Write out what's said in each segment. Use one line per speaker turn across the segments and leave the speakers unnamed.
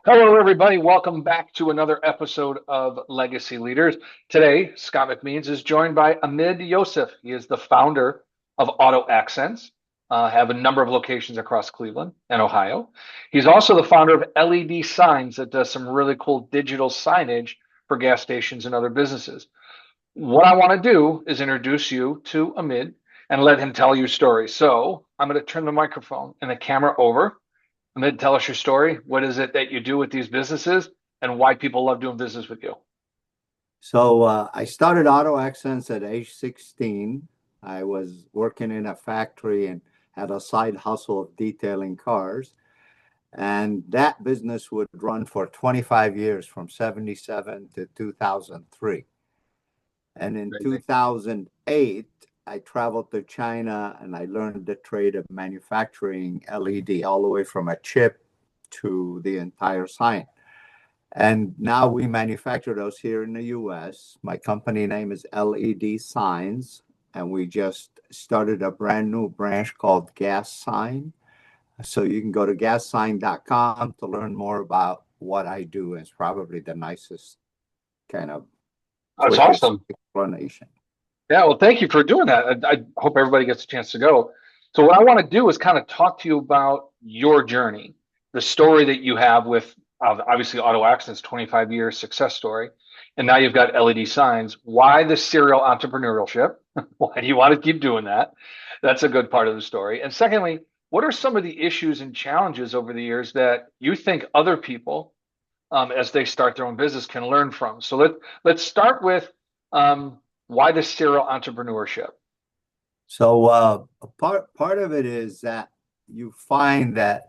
Hello, everybody. Welcome back to another episode of Legacy Leaders. Today, Scott McMeans is joined by Yousef. He is the founder of Auto Accents, have a number of locations across Cleveland and Ohio. He's also the founder of LED Signs that does some really cool digital signage for gas stations and other businesses. What I want to do is introduce you to Amid and let him tell you stories. So I'm going to turn the microphone and the camera over. Amit, tell us your story. What is it that you do with these businesses and why people love doing business with you?
I started Auto Accents at age 16. I was working in a factory and had a side hustle of detailing cars. And that business would run for 25 years from 77 to 2003. And in
Great.
2008, I traveled to China and I learned the trade of manufacturing LED all the way from a chip to the entire sign. And now we manufacture those here in the US. My company name is LED Signs, and we just started a brand new branch called GasSign. So you can go to gassign.com to learn more about what I do. It's probably the nicest kind of
That's
quickest
awesome.
explanation.
Yeah, well, thank you for doing that. I hope everybody gets a chance to go. So, what I want to do is kind of talk to you about your journey, the story that you have with obviously Auto Accents, 25 years success story. And now you've got LED signs. Why the serial entrepreneurship? Why do you want to keep doing that? That's a good part of the story. And secondly, what are some of the issues and challenges over the years that you think other people, as they start their own business, can learn from? So let's start with why the serial entrepreneurship.
Part of it is that you find that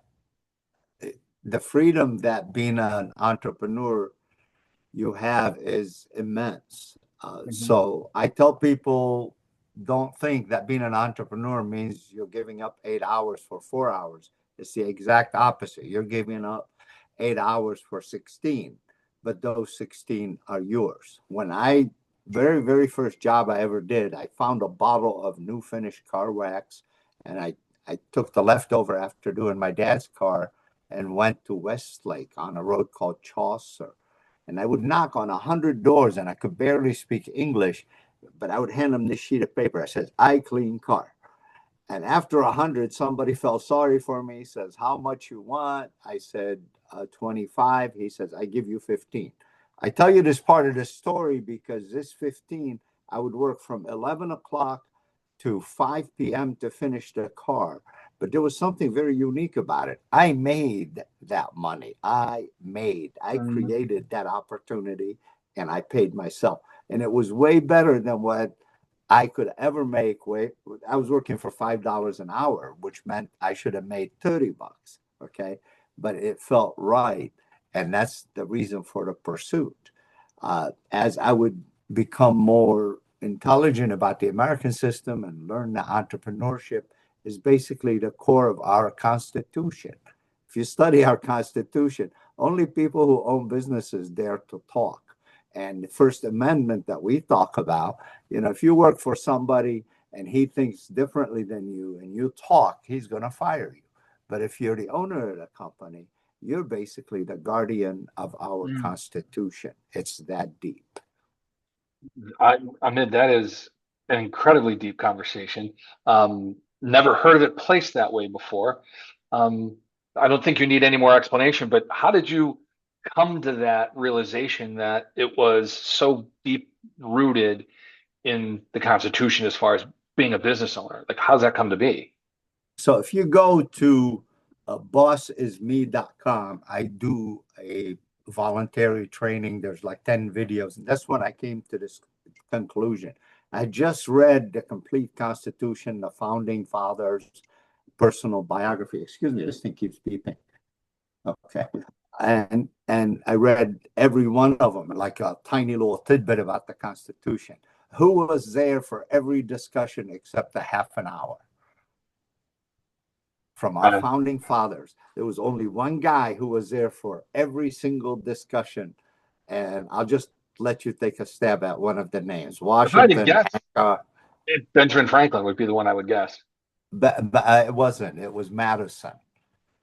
the freedom that being an entrepreneur you have is immense.
Mhm.
So I tell people, don't think that being an entrepreneur means you're giving up 8 hours for 4 hours. It's the exact opposite. You're giving up 8 hours for 16, but those 16 are yours. When I very first job I ever did, I found a bottle of new finished car wax, and I took the leftover after doing my dad's car and went to Westlake on a road called Chaucer, and I would knock on 100 doors, and I could barely speak English, but I would hand them this sheet of paper. I said, "I clean car." And after 100, somebody felt sorry for me. He says, "How much you want?" I said, 25. He says, "I give you 15." I tell you this part of the story because this 15, I would work from 11 o'clock to 5 p.m. to finish the car. But there was something very unique about it. I made that money. I
Mm.
created that opportunity, and I paid myself. And it was way better than what I could ever make. I was working for $5 an hour, which meant I should have made $30. Okay. But it felt right. And that's the reason for the pursuit. As I would become more intelligent about the American system and learn that entrepreneurship is basically the core of our Constitution. If you study our Constitution, only people who own businesses dare to talk. And the First Amendment that we talk about, if you work for somebody and he thinks differently than you and you talk, he's going to fire you. But if you're the owner of the company, you're basically the guardian of our
Mm.
Constitution. It's that deep.
Amid, that is an incredibly deep conversation. Never heard of it placed that way before. Um, I don't think you need any more explanation, but how did you come to that realization that it was so deep rooted in the Constitution as far as being a business owner? Like, how's that come to be?
So if you go to bossisme.com, I do a voluntary training. There's like 10 videos. And that's when I came to this conclusion. I just read the complete Constitution, the founding fathers' personal biography. Excuse me, this thing keeps beeping. Okay. And I read every one of them, like a tiny little tidbit about the Constitution. Who was there for every discussion except a half an hour? From our
Uh,
founding fathers. There was only one guy who was there for every single discussion. And I'll just let you take a stab at one of the names:
if I had to
Washington,
guess,
Hancock.
Benjamin Franklin would be the one I would guess.
But it wasn't. It was Madison.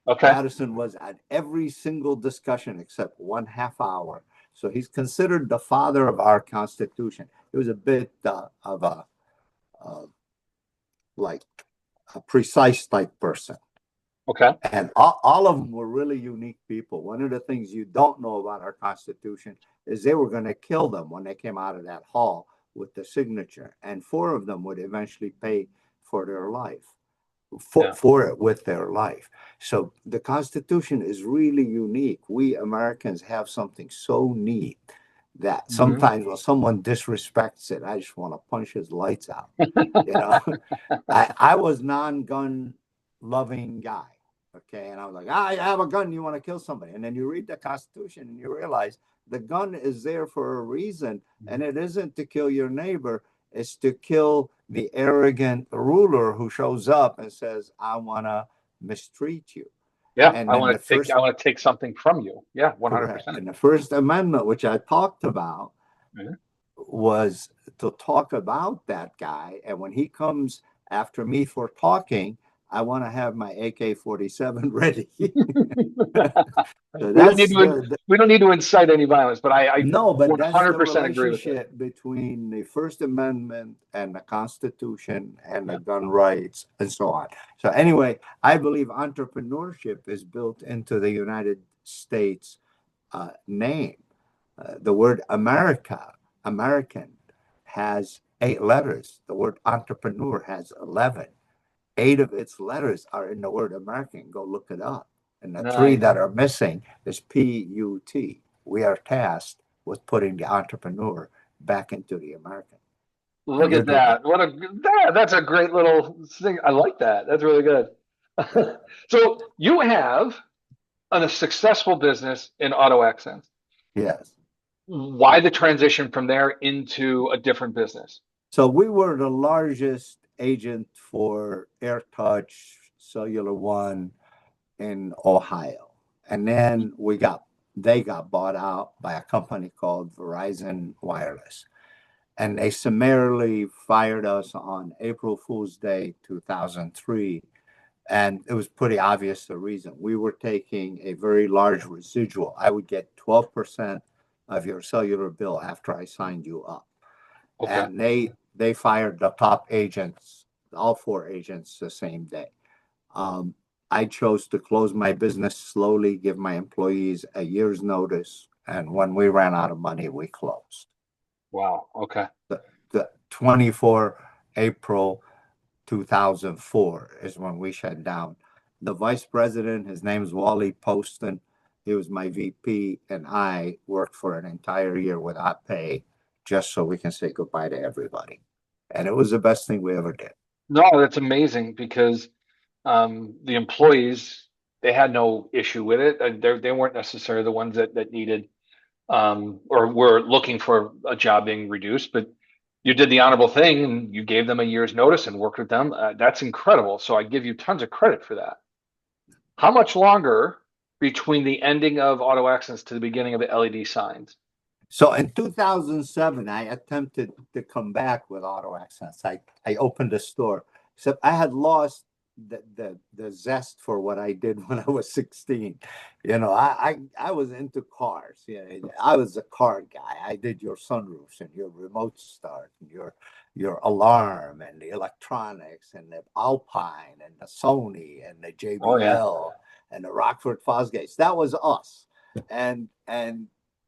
Okay.
Madison was at every single discussion except 1/2 hour. So he's considered the father of our Constitution. He was a bit of a uh, like a precise type person.
Okay.
And all of them were really unique people. One of the things you don't know about our Constitution is they were going to kill them when they came out of that hall with the signature. And four of them would eventually pay for their life,
Yeah.
for it with their life. So the Constitution is really unique. We Americans have something so neat that
Hmm.
sometimes when someone disrespects it, I just want to punch his lights out. You know, I was non-gun loving guy. Okay. And I was like, I have a gun, you want to kill somebody. And then you read the Constitution and you realize the gun is there for a reason. And it isn't to kill your neighbor, it's to kill the arrogant ruler who shows up and says, I want to mistreat you.
Yeah.
And then the
I
first,
want to take something from you. Yeah.
correct.
100%.
And the First Amendment, which I talked about,
Yeah.
was to talk about that guy. And when he comes after me for talking, I want to have my AK-47 ready. So
We don't need
that's
to we don't need to incite any violence, but I
no, but that's the
100% agree with it.
relationship between the First Amendment and the Constitution and the
Yeah.
gun rights and so on. So anyway, I believe entrepreneurship is built into the United States name. The word America, American, has 8 letters. The word entrepreneur has 11. 8 of its letters are in the word American. Go look it up. And the three
Nice.
that are missing is PUT. We are tasked with putting the entrepreneur back into the American. And
Look
you're
at
doing
that. That's a great little thing. I like that. That's really good.
it.
So you have a successful business in auto accents.
Yes.
Why the transition from there into a different business?
So we were the largest agent for AirTouch Cellular One in Ohio. And then they got bought out by a company called Verizon Wireless. And they summarily fired us on April Fool's Day 2003. And it was pretty obvious the reason. We were taking a very large residual. I would get 12% of your cellular bill after I signed you up.
Okay.
And they fired the top agents, all four agents, the same day. Um, I chose to close my business slowly, give my employees a year's notice, and when we ran out of money, we closed.
Wow. Okay.
The 24 April 2004 is when we shut down. The vice president, his name's Wally Poston. He was my VP, and I worked for an entire year without pay just so we can say goodbye to everybody. And it was the best thing we ever did.
No, that's amazing because the employees they had no issue with it. They weren't necessarily the ones that needed or were looking for a job being reduced, but you did the honorable thing and you gave them a year's notice and worked with them. That's incredible. So I give you tons of credit for that. How much longer between the ending of auto accents to the beginning of the LED signs?
So in 2007, I attempted to come back with auto accents. I opened a store, except I had lost the zest for what I did when I was 16. I was into cars. Yeah, I was a car guy. I did your sunroofs and your remote start and your alarm and the electronics and the Alpine and the Sony and the
Oh yeah.
JBL and the Rockford Fosgates. That was us. And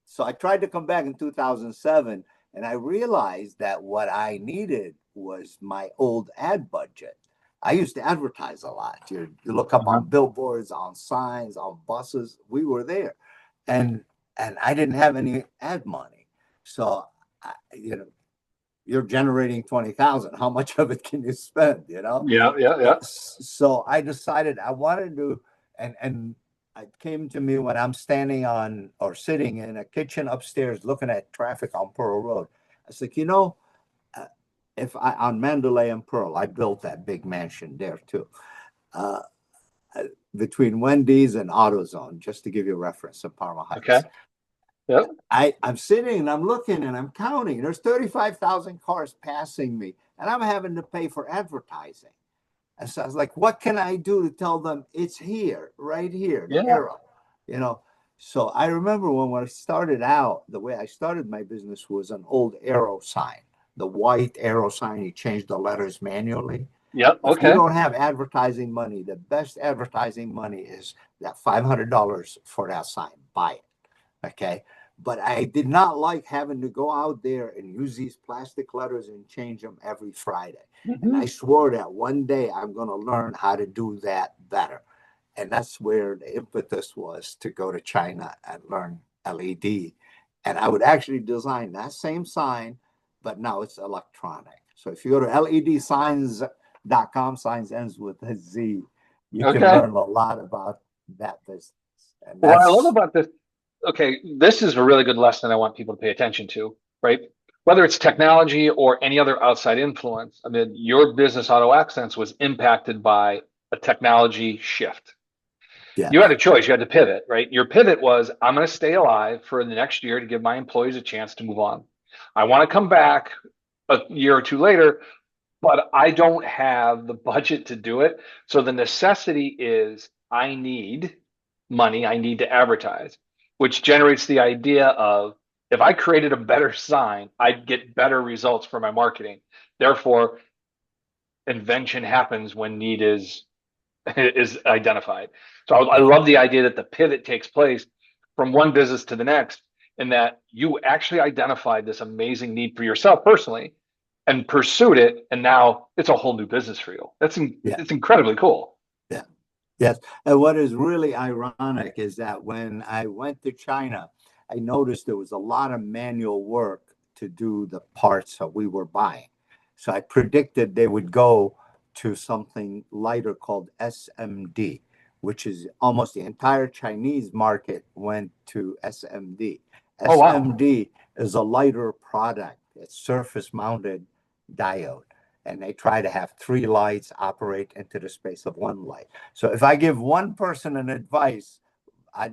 so I tried to come back in 2007, and I realized that what I needed was my old ad budget. I used to advertise a lot. You look up
Uh-huh.
on billboards, on signs, on buses. We were there, and I didn't have any ad money. So, you're generating 20,000. How much of it can you spend?
Yeah, yeah, yeah.
So I decided I wanted to, and it came to me when I'm standing on or sitting in a kitchen upstairs looking at traffic on Pearl Road. I was like, uh, if I on Mandalay and Pearl, I built that big mansion there too. Uh, Between Wendy's and AutoZone, just to give you a reference of Parma
Okay.
Heights.
Yep.
I'm sitting and I'm looking and I'm counting. There's 35,000 cars passing me, and I'm having to pay for advertising. And so I was like, what can I do to tell them it's here, right here, the
Yeah.
arrow, you know? So I remember when I started out, the way I started my business was an old arrow sign, the white arrow sign. You change the letters manually.
Yep.
If you
Okay.
don't have advertising money, the best advertising money is that $500 for that sign. Buy it. Okay. But I did not like having to go out there and use these plastic letters and change them every Friday. And I
Hmm.
swore that one day I'm going to learn how to do that better. And that's where the impetus was to go to China and learn LED. And I would actually design that same sign, but now it's electronic. So if you go to ledsigns.com, signs ends with a Z, you can
Okay.
learn a lot about that business. And
What I love
that's,
about this, okay, this is a really good lesson I want people to pay attention to, right? Whether it's technology or any other outside influence, I mean, your business Auto Accents was impacted by a technology shift. You had
yes,
a choice, you had to pivot, right? Your pivot was, I'm going to stay alive for the next year to give my employees a chance to move on. I want to come back a year or two later, but I don't have the budget to do it. So the necessity is I need money, I need to advertise, which generates the idea of if I created a better sign, I'd get better results for my marketing. Therefore, invention happens when need is is identified. So I
yeah,
love the idea that the pivot takes place from one business to the next, and that you actually identified this amazing need for yourself personally and pursued it, and now it's a whole new business for you.
yeah,
It's incredibly cool.
yeah. Yes. And what is really ironic is that when I went to China, I noticed there was a lot of manual work to do the parts that we were buying. So I predicted they would go to something lighter called SMD, which is almost the entire Chinese market went to SMD.
Oh wow,
SMD is a lighter product. It's surface mounted diode. And they try to have three lights operate into the space of one light. So if I give one person an advice, I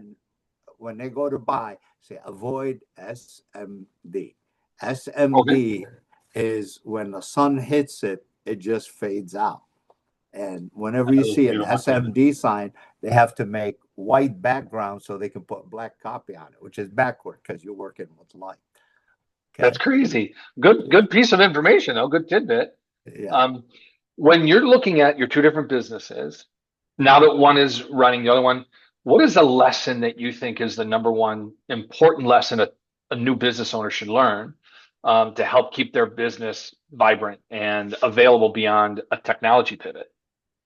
when they go to buy, say avoid SMD.
okay,
SMD is when the sun hits it, it just fades out. And whenever you
oh,
see
you
an
don't want that.
SMD sign, they have to make white background so they can put black copy on it, which is backward because you're working with light.
That's
Okay.
crazy.
Yeah.
Good piece of information, though. Good tidbit.
Yeah.
Um, when you're looking at your two different businesses, now that one is running the other one, what is a lesson that you think is the number one important lesson a new business owner should learn to help keep their business vibrant and available beyond a technology pivot,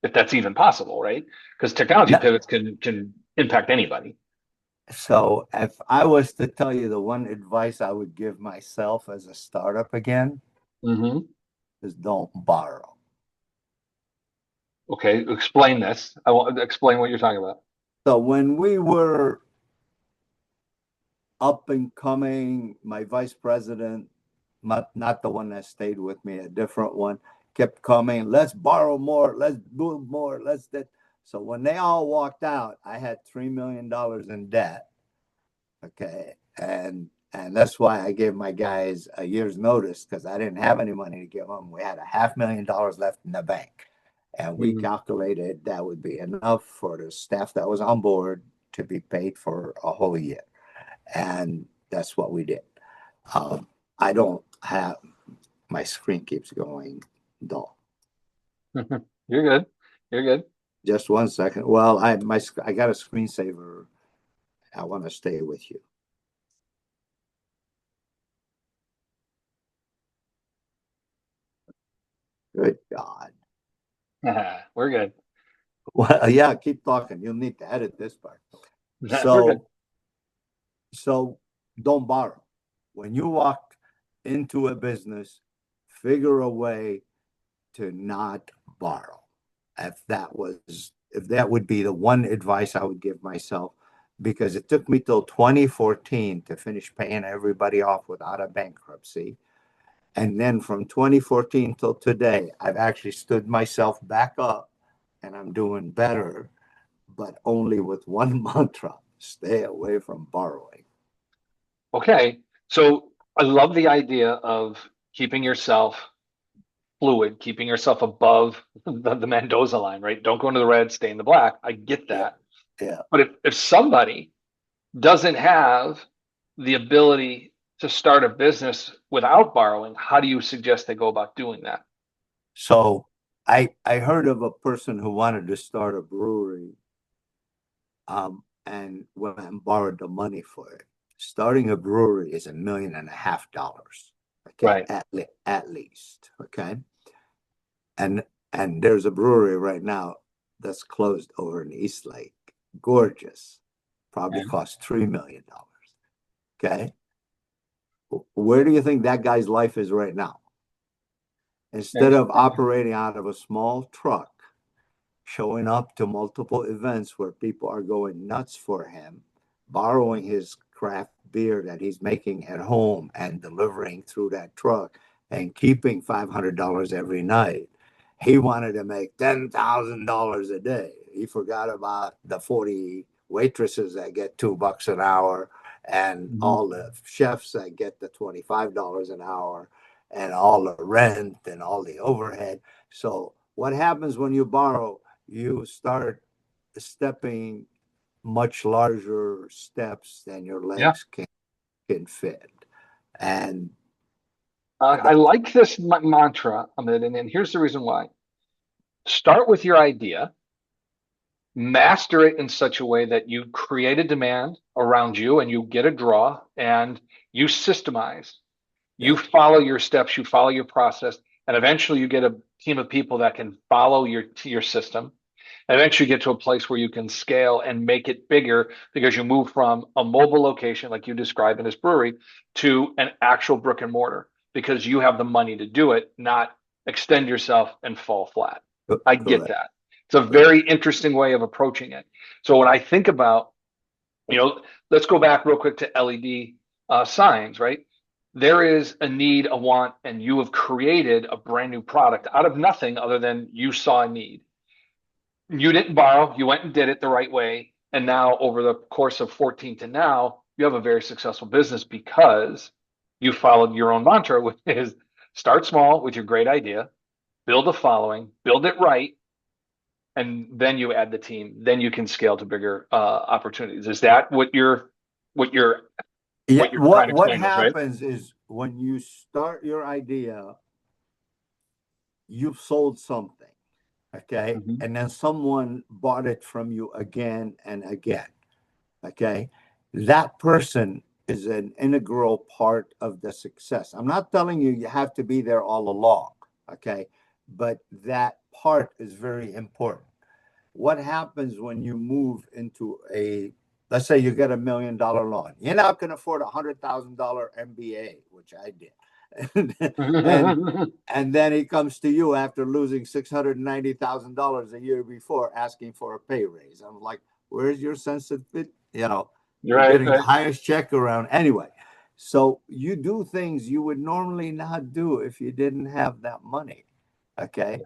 if that's even possible, right? Because technology
No,
pivots can impact anybody.
so if I was to tell you the one advice I would give myself as a startup again
Hmm.
is don't borrow.
Okay, explain this. I want explain what you're talking about.
So when we were up and coming, my vice president, not the one that stayed with me, a different one, kept coming, let's borrow more, let's do more, let's that. So when they all walked out, I had $3 million in debt. Okay. And that's why I gave my guys a year's notice because I didn't have any money to give them. We had $500,000 left in the bank. And we
Mhm.
calculated that would be enough for the staff that was on board to be paid for a whole year. And that's what we did. I don't have my screen keeps going dull.
You're good. You're good.
Just one second. Well, I got a screensaver. I want to stay with you. Good God.
We're good.
Well, yeah, keep talking. You'll need to edit this part.
We're good.
So, so don't borrow. When you walk into a business, figure a way to not borrow. If that would be the one advice I would give myself, because it took me till 2014 to finish paying everybody off without a bankruptcy. And then from 2014 till today, I've actually stood myself back up and I'm doing better, but only with one mantra: stay away from borrowing.
Okay. So I love the idea of keeping yourself fluid, keeping yourself above the Mendoza line, right? Don't go into the red, stay in the black. I get
Yeah.
that.
Yeah.
But if somebody doesn't have the ability to start a business without borrowing, how do you suggest they go about doing that?
So I heard of a person who wanted to start a brewery, and went and borrowed the money for it. Starting a brewery is $1.5 million. Okay,
Right.
at least. Okay. And there's a brewery right now that's closed over in East Lake. Gorgeous. Probably
Okay.
cost $3 million. Okay. Where do you think that guy's life is right now? Instead of operating out of a small truck, showing up to multiple events where people are going nuts for him, borrowing his craft beer that he's making at home and delivering through that truck and keeping $500 every night. He wanted to make $10,000 a day. He forgot about the 40 waitresses that get $2 an hour and
Mhm.
all the chefs that get the $25 an hour and all the rent and all the overhead. So what happens when you borrow? You start stepping much larger steps than your
Yeah.
legs can fit. And
I like this mantra, Amit, and here's the reason why. Start with your idea, master it in such a way that you create a demand around you and you get a draw and you systemize. You
yeah,
follow your steps, you follow your process, and eventually you get a team of people that can follow your system. And eventually you get to a place where you can scale and make it bigger because you move from a mobile location, like you described in this brewery, to an actual brick and mortar because you have the money to do it, not extend yourself and fall flat. I get
correct,
that. It's a
correct.
very interesting way of approaching it. So when I think about, you know, let's go back real quick to LED signs, right? There is a need, a want, and you have created a brand new product out of nothing other than you saw a need. You didn't borrow, you went and did it the right way. And now, over the course of 14 to now, you have a very successful business because you followed your own mantra, which is start small with your great idea, build a following, build it right, and then you add the team. Then you can scale to bigger opportunities. Is that what you're
Yeah,
what you're trying to
what
explain to us, right?
happens is when you start your idea, you've sold something, okay?
Hmm.
And then someone bought it from you again and again, okay? That person is an integral part of the success. I'm not telling you you have to be there all along, okay? But that part is very important. What happens when you move into a, let's say you get $1 million loan? You're not going to afford $100,000 MBA, which I did. and and then he comes to you after losing $690,000 a year before, asking for a pay raise. I'm like, where's your sense of fit? You're
Right,
getting the
right.
highest check around anyway. So you do things you would normally not do if you didn't have that money. Okay.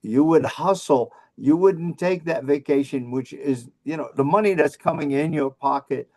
You would hustle. You wouldn't take that vacation, which is, the money that's coming in your pocket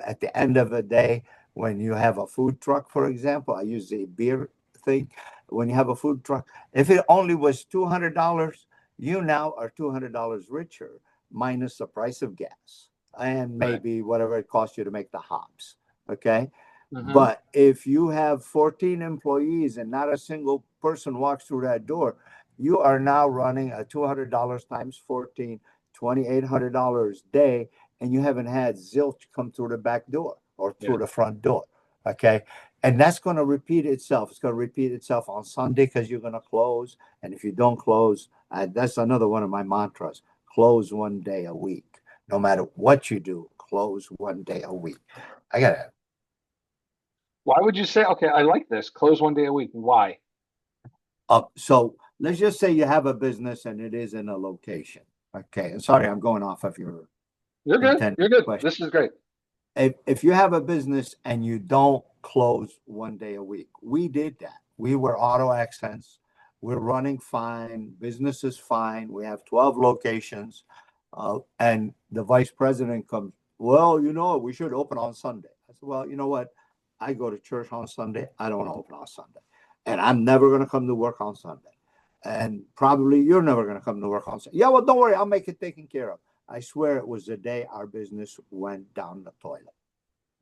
at the end of the day when you have a food truck, for example. I use the beer thing. When you have a food truck, if it only was $200, you now are $200 richer, minus the price of gas and
Right.
maybe whatever it costs you to make the hops. Okay.
Hmm.
But if you have 14 employees and not a single person walks through that door, you are now running a $200 times 14, $2,800 a day, and you haven't had zilch come through the back door or
Yeah.
through the front door. Okay. And that's going to repeat itself. It's going to repeat itself on Sunday because you're going to close. And if you don't close, that's another one of my mantras: close one day a week. No matter what you do, close one day a week. I got to
Why would you say, okay, I like this, close one day a week? Why?
So let's just say you have a business and it is in a location. Okay. Sorry, I'm going off of your
You're good.
intended
You're good.
question.
This is great.
If you have a business and you don't close one day a week, we did that. We were auto accents. We're running fine. Business is fine. We have 12 locations. And the vice president comes, well, we should open on Sunday. I said, well, you know what? I go to church on Sunday. I don't open on Sunday. And I'm never going to come to work on Sunday. and probably you're never going to come to work on Sunday. Yeah, well, don't worry, I'll make it taken care of. I swear it was the day our business went down the toilet,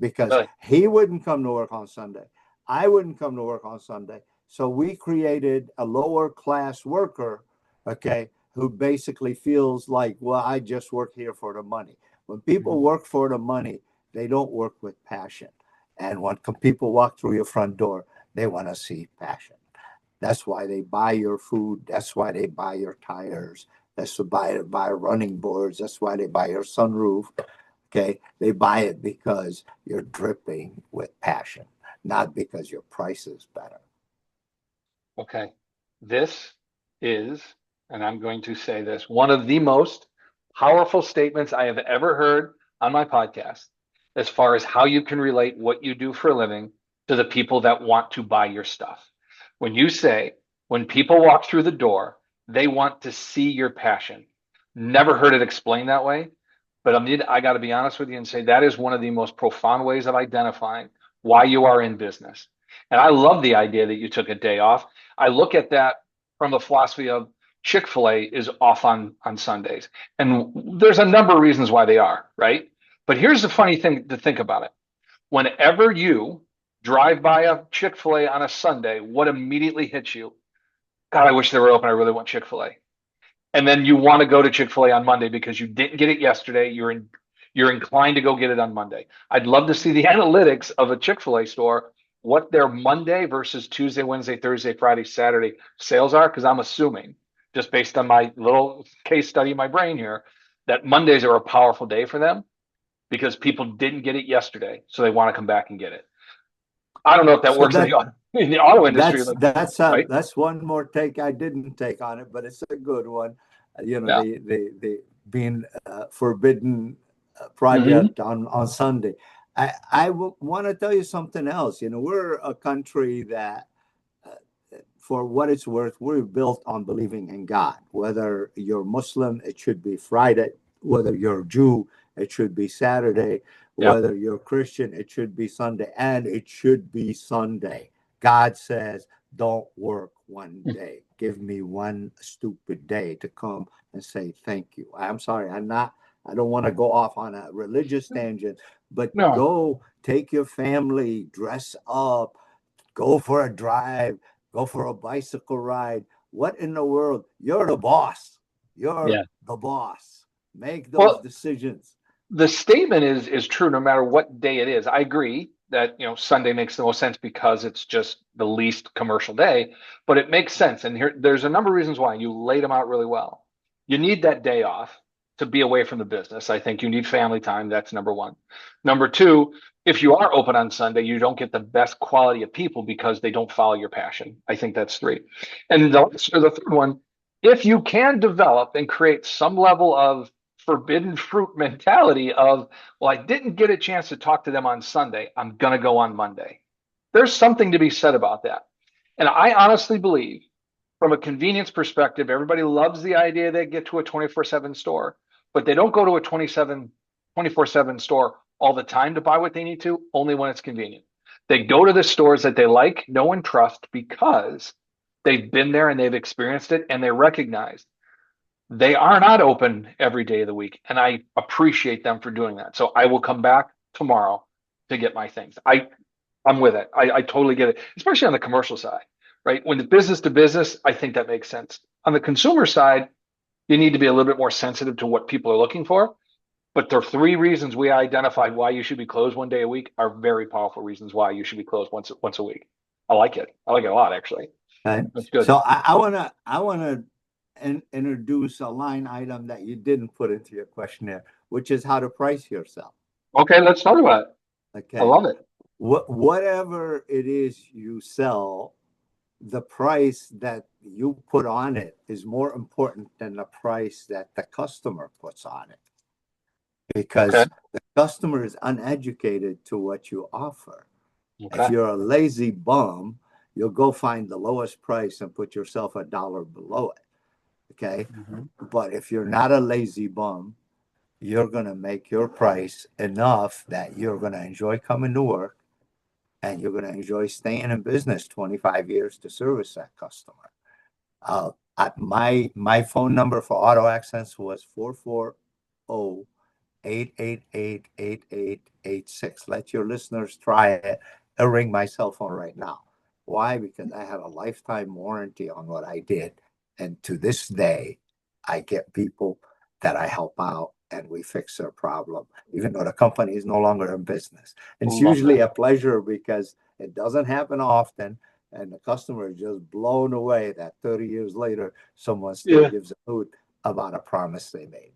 because
Really?
he wouldn't come to work on Sunday. I wouldn't come to work on Sunday. So we created a lower class worker, okay, who basically feels like, well, I just work here for the money. When people
Mhm.
work for the money, they don't work with passion. And when people walk through your front door, they want to see passion. That's why they buy your food. That's why they buy your tires. That's why they buy running boards. That's why they buy your sunroof. Okay. They buy it because you're dripping with passion, not because your price is better.
Okay. This is, and I'm going to say this, one of the most powerful statements I have ever heard on my podcast, as far as how you can relate what you do for a living to the people that want to buy your stuff. When you say, when people walk through the door, they want to see your passion. Never heard it explained that way, but I got to be honest with you and say that is one of the most profound ways of identifying why you are in business. And I love the idea that you took a day off. I look at that from the philosophy of Chick-fil-A is off on Sundays. And there's a number of reasons why they are, right? But here's the funny thing to think about it. Whenever you drive by a Chick-fil-A on a Sunday, what immediately hits you? God, I wish they were open. I really want Chick-fil-A. And then you want to go to Chick-fil-A on Monday because you didn't get it yesterday. You're inclined to go get it on Monday. I'd love to see the analytics of a Chick-fil-A store, what their Monday versus Tuesday, Wednesday, Thursday, Friday, Saturday sales are, because I'm assuming, just based on my little case study in my brain here, that Mondays are a powerful day for them because people didn't get it yesterday, so they want to come back and get it. I don't know if that
So
works in in the auto industry, like, right?
that's one more take I didn't take on it, but it's a good one.
Yeah.
The being forbidden
Hmm.
project on Sunday. I want to tell you something else. We're a country that, for what it's worth, we're built on believing in God. Whether you're Muslim, it should be Friday. Whether you're Jew, it should be Saturday.
Yeah.
Whether you're Christian, it should be Sunday, and it should be Sunday. God says, don't work one day. Give me one stupid day to come and say thank you. I'm sorry, I don't want to go off on a religious tangent, but
No.
go take your family, dress up, go for a drive, go for a bicycle ride. What in the world? You're the boss. You're
Yeah.
the boss. Make those
Well,
decisions.
the statement is true no matter what day it is. I agree that Sunday makes the most sense because it's just the least commercial day, but it makes sense. And there's a number of reasons why. You laid them out really well. You need that day off to be away from the business. I think you need family time. That's number one. Number two, if you are open on Sunday, you don't get the best quality of people because they don't follow your passion. I think that's three. And the third one, if you can develop and create some level of forbidden fruit mentality of, well, I didn't get a chance to talk to them on Sunday. I'm going to go on Monday. There's something to be said about that. And I honestly believe, from a convenience perspective, everybody loves the idea they get to a 24/7 store, but they don't go to a 24/7 store all the time to buy what they need to, only when it's convenient. They go to the stores that they like, know, and trust because they've been there and they've experienced it and they recognize they are not open every day of the week, and I appreciate them for doing that. So I will come back tomorrow to get my things. I'm with it. I totally get it, especially on the commercial side, right? When it's business to business, I think that makes sense. On the consumer side, you need to be a little bit more sensitive to what people are looking for. But the three reasons we identified why you should be closed one day a week are very powerful reasons why you should be closed once a week. I like it. I like it a lot, actually.
Okay.
That's good.
So I wanna introduce a line item that you didn't put into your questionnaire, which is how to price yourself.
Okay, let's talk about it. I
Okay.
love it.
Whatever it is you sell, the price that you put on it is more important than the price that the customer puts on it,
Okay.
because the customer is uneducated to what you offer. If
Okay.
you're a lazy bum, you'll go find the lowest price and put yourself a dollar below it. Okay.
Mhm.
But if you're not a lazy bum, you're going to make your price enough that you're going to enjoy coming to work, and you're going to enjoy staying in business 25 years to service that customer. My phone number for auto accents was 440-888-8886. Let your listeners try it. I'll ring my cell phone right now. Why? Because I have a lifetime warranty on what I did. And to this day, I get people that I help out and we fix their problem, even though the company is no longer in business. And it's
Love
usually
that.
a pleasure because it doesn't happen often. And the customer is just blown away that 30 years later, someone still
Yeah.
gives a hoot about a promise they made.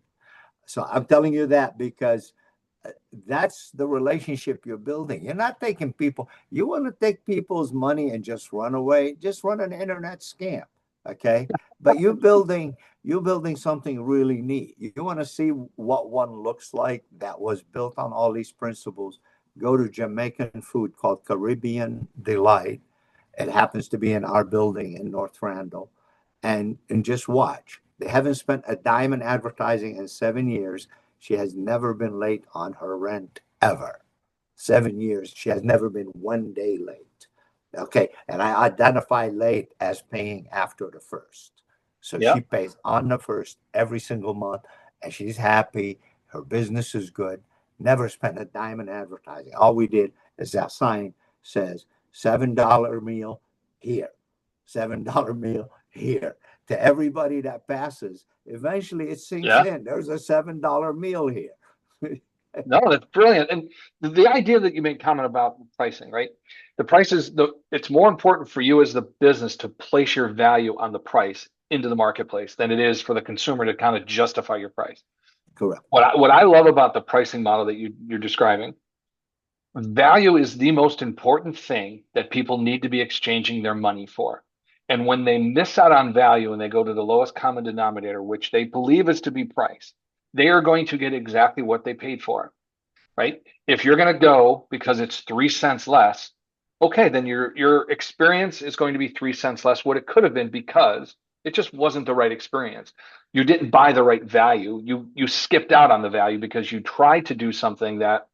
So I'm telling you that because that's the relationship you're building. You're not taking people, you want to take people's money and just run away, just run an internet scam. Okay. But you're building something really neat. You want to see what one looks like that was built on all these principles. Go to Jamaican food called Caribbean Delight. It happens to be in our building in North Randall. And just watch. They haven't spent a dime in advertising in 7 years. She has never been late on her rent ever. 7 years. She has never been one day late. Okay. And I identify late as paying after the first. So
Yeah.
she pays on the first every single month and she's happy. Her business is good. Never spent a dime in advertising. All we did is that sign says $7 meal here, $7 meal here. To everybody that passes, eventually it sinks
Yeah.
in. There's a $7 meal here.
No, that's brilliant. And the idea that you made comment about pricing, right? The price is it's more important for you as the business to place your value on the price into the marketplace than it is for the consumer to kind of justify your price.
Correct.
What I love about the pricing model that you're describing, value is the most important thing that people need to be exchanging their money for. And when they miss out on value and they go to the lowest common denominator, which they believe is to be price, they are going to get exactly what they paid for, right? If you're going to go because it's 3 cents less, okay, then your experience is going to be 3 cents less what it could have been because it just wasn't the right experience. You didn't buy the right value. You skipped out on the value because you tried to do something that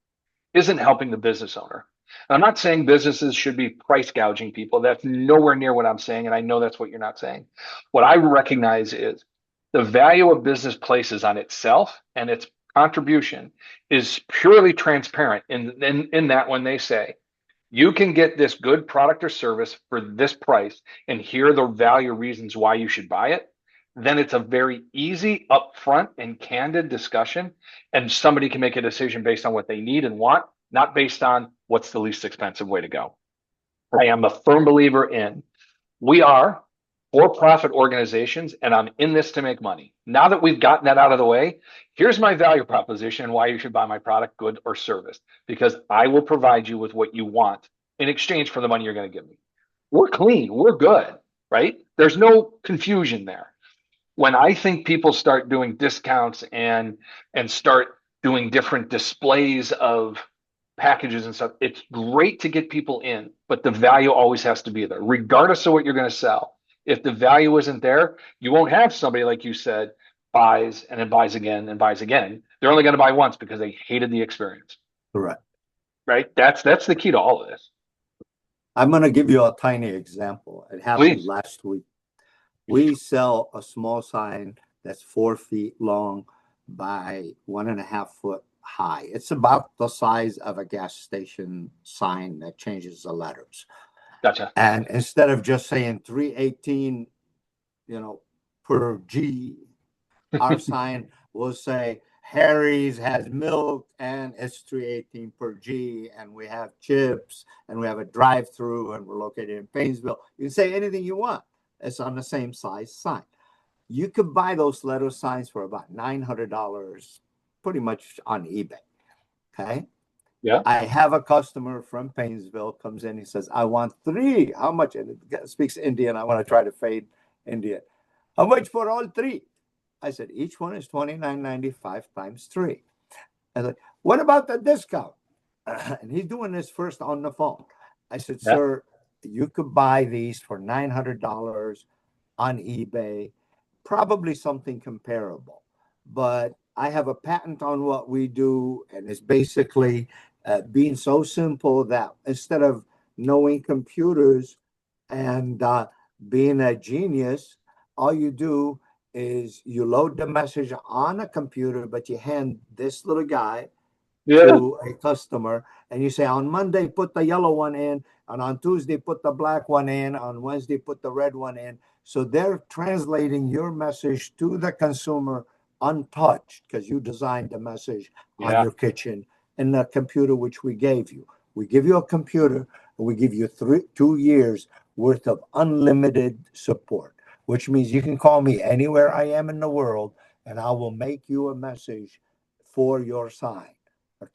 isn't helping the business owner. And I'm not saying businesses should be price gouging people. That's nowhere near what I'm saying. And I know that's what you're not saying. What I recognize is the value a business places on itself and its contribution is purely transparent in that when they say, you can get this good product or service for this price, and here are the value reasons why you should buy it, then it's a very easy, upfront, and candid discussion. And somebody can make a decision based on what they need and want, not based on what's the least expensive way to go. I am a firm believer in we are for-profit organizations, and I'm in this to make money. Now that we've gotten that out of the way, here's my value proposition and why you should buy my product, good, or service, because I will provide you with what you want in exchange for the money you're going to give me. We're clean, we're good, right? There's no confusion there. When I think people start doing discounts and start doing different displays of packages and stuff, it's great to get people in, but the value always has to be there, regardless of what you're going to sell. If the value isn't there, you won't have somebody, like you said, buys and then buys again and buys again. They're only going to buy once because they hated the experience,
Correct.
right? That's the key to all of this.
I'm going to give you a tiny example. It happened
Please.
last week. We sell a small sign that's 4 feet long by 1.5 foot high. It's about the size of a gas station sign that changes the letters.
Gotcha.
And instead of just saying 318, you know, per G, our sign will say Harry's has milk and it's 318 per G, and we have chips and we have a drive-through and we're located in Painesville. You can say anything you want. It's on the same size sign. You could buy those letter signs for about $900 pretty much on eBay. Okay.
Yeah.
I have a customer from Painesville comes in. He says, I want three. How much? And it speaks Indian. I want to try to fade Indian. How much for all three? I said, each one is $29.95 times three. I said, what about the discount? And he's doing this first on the phone. I said,
Yeah.
sir, you could buy these for $900 on eBay, probably something comparable. But I have a patent on what we do, and it's basically being so simple that instead of knowing computers and being a genius, all you do is you load the message on a computer, but you hand this little guy
Yeah.
to a customer and you say, on Monday, put the yellow one in, and on Tuesday, put the black one in, on Wednesday, put the red one in. So they're translating your message to the consumer untouched because you designed the message on
Yeah.
your kitchen in the computer which we gave you. We give you a computer and we give you 2 years worth of unlimited support, which means you can call me anywhere I am in the world and I will make you a message for your sign.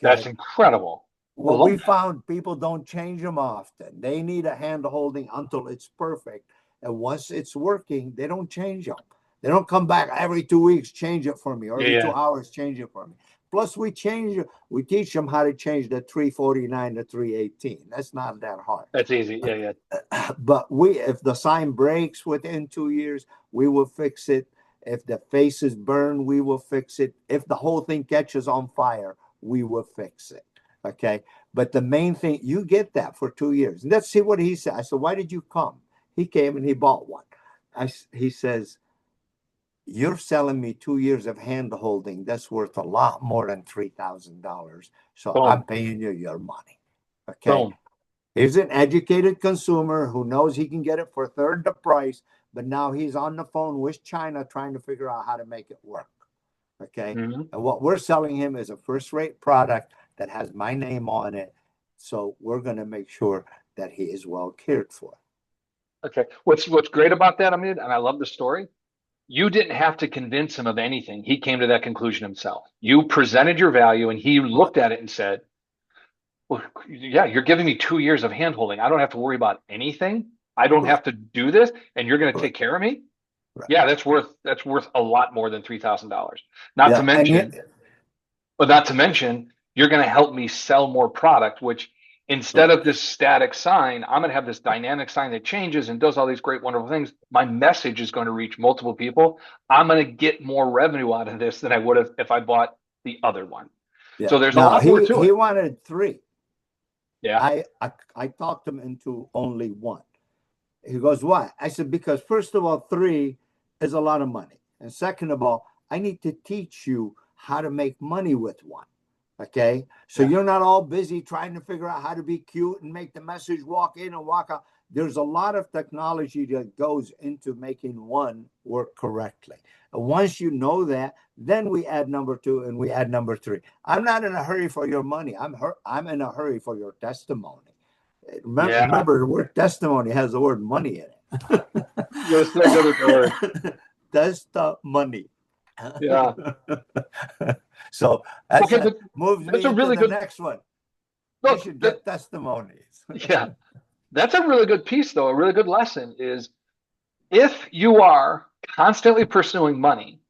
That's
Okay.
incredible. I
What
love
we
that.
found, people don't change them often. They need a hand holding until it's perfect. And once it's working, they don't change them. They don't come back every 2 weeks, change it for me, or
Yeah.
every
Yeah.
2 hours, change it for me. Plus, we teach them how to change the 349 to 318. That's not that hard.
That's easy. Yeah. Yeah.
But if the sign breaks within 2 years, we will fix it. If the face is burned, we will fix it. If the whole thing catches on fire, we will fix it. Okay. But the main thing, you get that for 2 years. And let's see what he said. I said, why did you come? He came and he bought one. He says, you're selling me 2 years of hand holding. That's worth a lot more than $3,000. So I'm
Boom.
paying you your money. Okay.
Boom.
He's an educated consumer who knows he can get it for a third the price, but now he's on the phone with China trying to figure out how to make it work. Okay.
Hmm.
And what we're selling him is a first rate product that has my name on it. So we're going to make sure that he is well cared for.
Okay. What's great about that, Amit, and I love the story. You didn't have to convince him of anything. He came to that conclusion himself. You presented your value, and he looked at it and said, "Well, yeah, you're giving me 2 years of handholding. I don't have to worry about anything. I don't
Right.
have to do this, and you're going to
Right.
take care of me."
Right.
Yeah, that's worth a lot more than $3,000. Not to
Yeah. And yet,
mention, but not to mention, you're going to help me sell more product, which instead
right.
of this static sign, I'm going to have this dynamic sign that changes and does all these great, wonderful things. My message is going to reach multiple people. I'm going to get more revenue out of this than I would have if I bought the other one.
Yeah.
So there's a
Now
lot more to
he
it.
wanted three.
Yeah.
I talked him into only one. He goes, why? I said, because first of all, three is a lot of money. And second of all, I need to teach you how to make money with one. Okay. So
Yeah.
you're not all busy trying to figure out how to be cute and make the message walk in and walk out. There's a lot of technology that goes into making one work correctly. And once you know that, then we add number two and we add number three. I'm not in a hurry for your money. I'm in a hurry for your testimony.
Yeah.
Remember, the word testimony has the word money in it.
You're so good at the word.
That's the money.
Yeah.
So that's
Okay,
a,
but
moves
that's
me
a
into
really
the
good
next one. You
look.
should get testimonies.
Yeah, that's a really good piece, though. A really good lesson is if you are constantly pursuing money,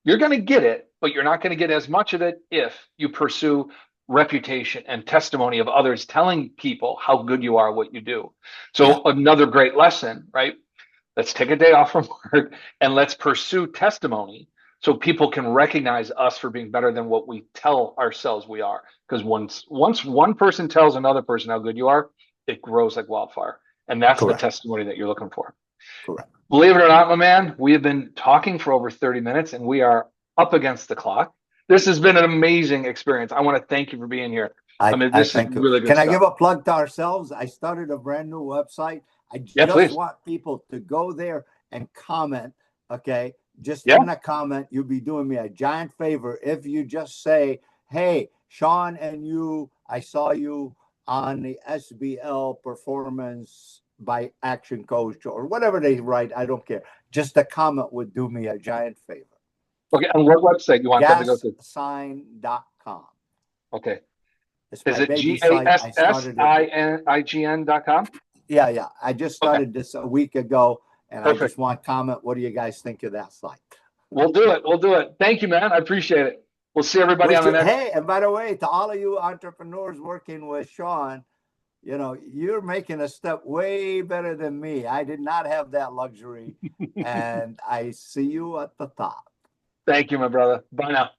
you're going to get it, but you're not going to get as much of it if you pursue reputation and testimony of others telling people how good you are, what you do.
Yeah,
So another great lesson, right? Let's take a day off from work and let's pursue testimony so people can recognize us for being better than what we tell ourselves we are. Because once one person tells another person how good you are, it grows like wildfire. And that's the
correct,
testimony that you're looking for.
correct.
Believe it or not, my man, we have been talking for over 30 minutes and we are up against the clock. This has been an amazing experience. I want to thank you for being here. I mean,
I
this is
thank you.
really good
Can I
stuff.
give a plug to ourselves? I started a brand new website. I
Yeah,
just
please.
want people to go there and comment. Okay. Just
Yeah,
in the comment, you'll be doing me a giant favor if you just say, hey, Sean and you, I saw you on the SBL performance by action coach or whatever they write. I don't care. Just a comment would do me a giant favor.
okay. And what website you want them to go to?
GasSign.com.
Okay.
It's
Is
my
it
baby site. I started it.
GASSINIGN.com?
Yeah. I just
Okay,
started this a week ago, and I just
perfect.
want to comment. What do you guys think of that site?
We'll do it. We'll do it. Thank you, man. I appreciate it. We'll see everybody on the next.
Hey, and by the way, to all of you entrepreneurs working with Sean, you're making a step way better than me. I did not have that luxury, and I see you at the top.
Thank you, my brother. Bye now.